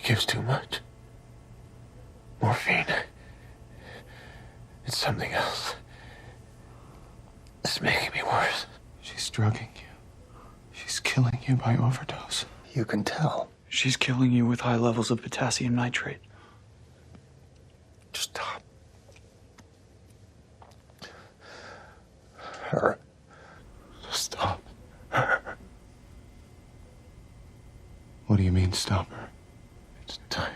gives too much. Morphine. It's something else. It's making me worse. She's drugging you. She's killing you by overdose. You can tell. She's killing you with high levels of potassium nitrate. Stop. Her. Stop her. What do you mean, stop her? It's time.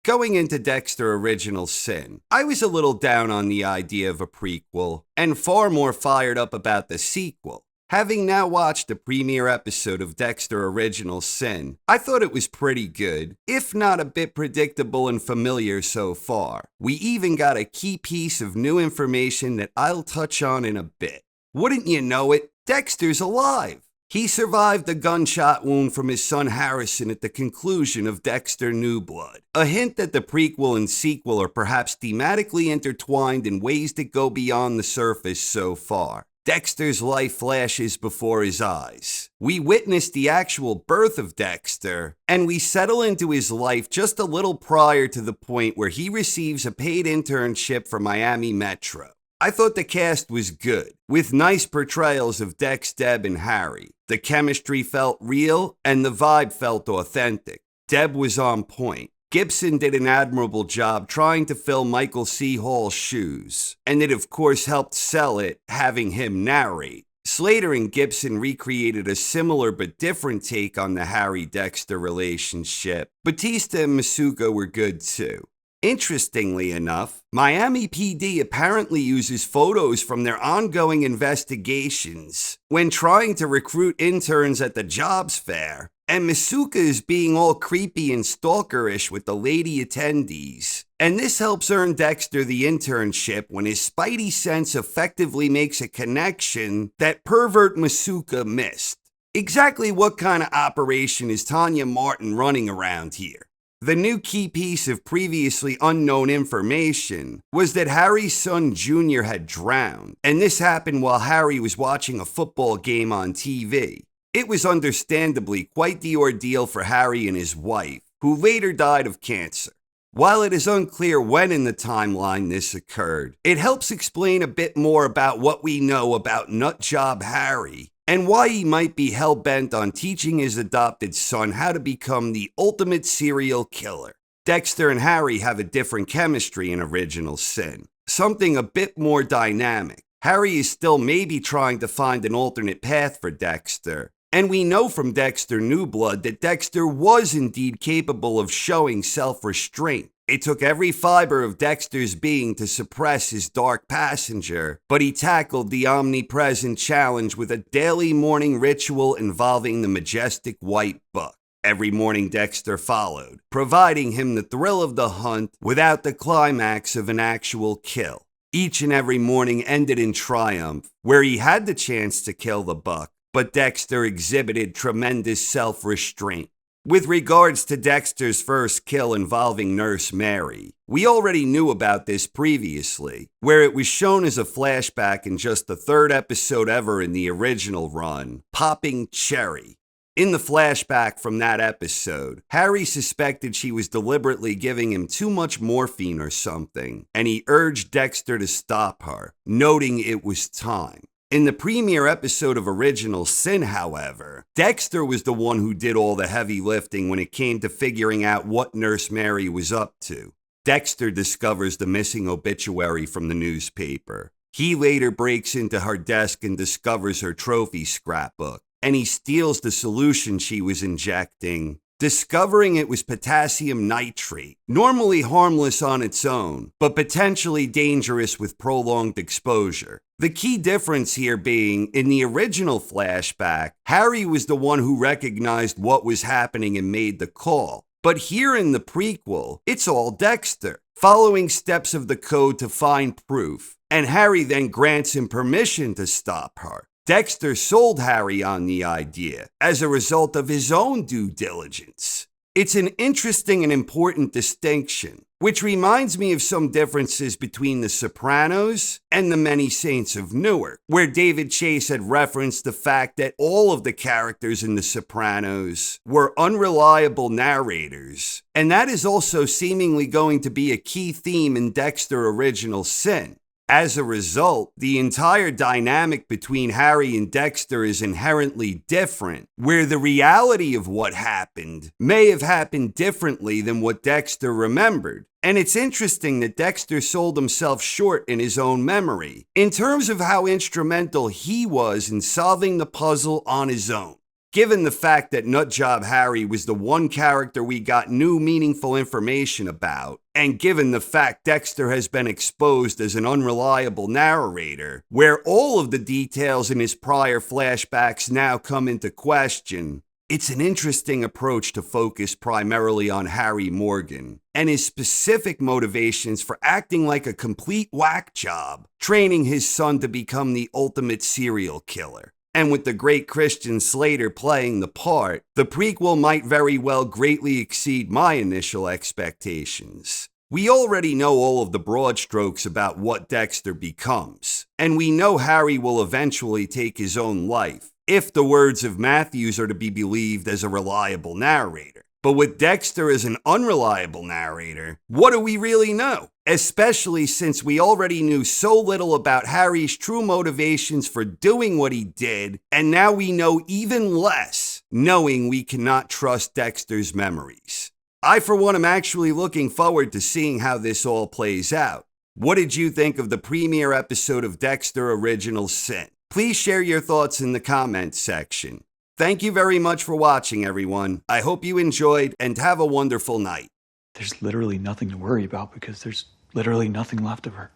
Going into Dexter Original Sin, I was a little down on the idea of a prequel, and far more fired up about the sequel. Having now watched the premiere episode of Dexter Original Sin, I thought it was pretty good, if not a bit predictable and familiar so far. We even got a key piece of new information that I'll touch on in a bit. Wouldn't you know it, Dexter's alive! He survived a gunshot wound from his son Harrison at the conclusion of Dexter New Blood. A hint that the prequel and sequel are perhaps thematically intertwined in ways that go beyond the surface so far. Dexter's life flashes before his eyes. We witness the actual birth of Dexter, and we settle into his life just a little prior to the point where he receives a paid internship for Miami Metro. I thought the cast was good, with nice portrayals of Dex, Deb, and Harry. The chemistry felt real, and the vibe felt authentic. Deb was on point. Gibson did an admirable job trying to fill Michael C. Hall's shoes, and it of course helped sell it, having him narrate. Slater and Gibson recreated a similar but different take on the Harry-Dexter relationship. Batista and Masuka were good too. Interestingly enough, Miami PD apparently uses photos from their ongoing investigations when trying to recruit interns at the jobs fair, and Masuka is being all creepy and stalkerish with the lady attendees. And this helps earn Dexter the internship when his spidey sense effectively makes a connection that pervert Masuka missed. Exactly what kind of operation is Tanya Martin running around here? The new key piece of previously unknown information was that Harry's son Jr. had drowned, and this happened while Harry was watching a football game on TV. It was understandably quite the ordeal for Harry and his wife, who later died of cancer. While it is unclear when in the timeline this occurred, it helps explain a bit more about what we know about Nutjob Harry, and why he might be hell-bent on teaching his adopted son how to become the ultimate serial killer. Dexter and Harry have a different chemistry in Original Sin, something a bit more dynamic. Harry is still maybe trying to find an alternate path for Dexter, and we know from Dexter New Blood that Dexter was indeed capable of showing self-restraint. It took every fiber of Dexter's being to suppress his dark passenger, but he tackled the omnipresent challenge with a daily morning ritual involving the majestic white buck. Every morning Dexter followed, providing him the thrill of the hunt without the climax of an actual kill. Each and every morning ended in triumph, where he had the chance to kill the buck, but Dexter exhibited tremendous self-restraint. With regards to Dexter's first kill involving Nurse Mary, we already knew about this previously, where it was shown as a flashback in just the third episode ever in the original run, Popping Cherry. In the flashback from that episode, Harry suspected she was deliberately giving him too much morphine or something, and he urged Dexter to stop her, noting it was time. In the premiere episode of Original Sin, however, Dexter was the one who did all the heavy lifting when it came to figuring out what Nurse Mary was up to. Dexter discovers the missing obituary from the newspaper. He later breaks into her desk and discovers her trophy scrapbook, and he steals the solution she was injecting, discovering it was potassium nitrate, normally harmless on its own, but potentially dangerous with prolonged exposure. The key difference here being, in the original flashback, Harry was the one who recognized what was happening and made the call. But here in the prequel, it's all Dexter, following steps of the code to find proof, and Harry then grants him permission to stop her. Dexter sold Harry on the idea as a result of his own due diligence. It's an interesting and important distinction. which reminds me of some differences between The Sopranos and The Many Saints of Newark, where David Chase had referenced the fact that all of the characters in The Sopranos were unreliable narrators, and that is also seemingly going to be a key theme in Dexter Original Sin. As a result, the entire dynamic between Harry and Dexter is inherently different, where the reality of what happened may have happened differently than what Dexter remembered. And it's interesting that Dexter sold himself short in his own memory, in terms of how instrumental he was in solving the puzzle on his own. Given the fact that Nutjob Harry was the one character we got new meaningful information about, and given the fact Dexter has been exposed as an unreliable narrator, where all of the details in his prior flashbacks now come into question, it's an interesting approach to focus primarily on Harry Morgan and his specific motivations for acting like a complete whack job, training his son to become the ultimate serial killer. And with the great Christian Slater playing the part, the prequel might very well greatly exceed my initial expectations. We already know all of the broad strokes about what Dexter becomes, and we know Harry will eventually take his own life, if the words of Matthews are to be believed as a reliable narrator. But with Dexter as an unreliable narrator, what do we really know? Especially since we already knew so little about Harry's true motivations for doing what he did, and now we know even less, knowing we cannot trust Dexter's memories. I, for one, am actually looking forward to seeing how this all plays out. What did you think of the premiere episode of Dexter Original Sin? Please share your thoughts in the comments section. Thank you very much for watching, everyone. I hope you enjoyed and have a wonderful night. There's literally nothing to worry about because there's literally nothing left of her.